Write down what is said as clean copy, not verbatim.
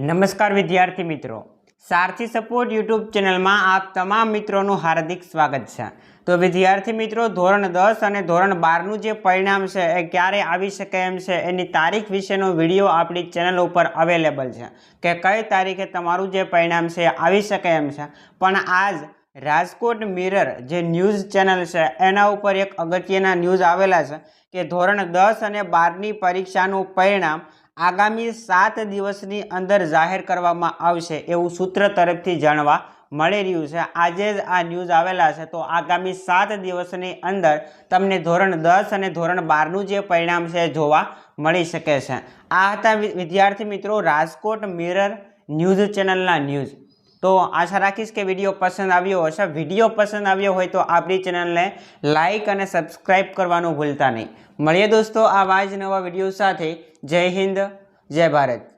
नमस्कार विद्यार्थी मित्रों, सारथी सपोर्ट यूट्यूब चेनल में आप तमाम मित्रों हार्दिक स्वागत है। तो विद्यार्थी मित्रों, धोरण 10 और धोरण 12 जे परिणाम है ए क्यारे आवी शके एम छे एनी तारीख विशेनो विडियो आपणी चेनल पर अवेलेबल है कि कई तारीखे तमारू जे परिणाम है आवी शके एम छे। पण आज राजकोट मिरर जे न्यूज चेनल है एना उपर एक अगत्यना न्यूज आवेला है कि धोरण 10 और 12 परीक्षानुं परिणाम आगामी 7 दिवसनी अंदर जाहिर करवामां आवशे एवुं सूत्र तरफथी जाणवा मळी रह्युं छे। आजे ज आ न्यूज आवेला छे तो आगामी 7 दिवसनी अंदर तमने धोरण 10 और धोरण 12 जे परिणाम छे जोवा मळी शके छे। आ हता विद्यार्थी मित्रों राजकोट मिरर न्यूज चेनलना न्यूज। तो आशा राखीश के विडियो पसंद आव्यो हशे। विडियो पसंद आव्यो होय तो आपणी चेनलने लाइक और सब्सक्राइब करवानुं भूलता नहीं। मळीए दोस्तों आवा ज नवा विडियो साथे। जय हिंद, जय भारत।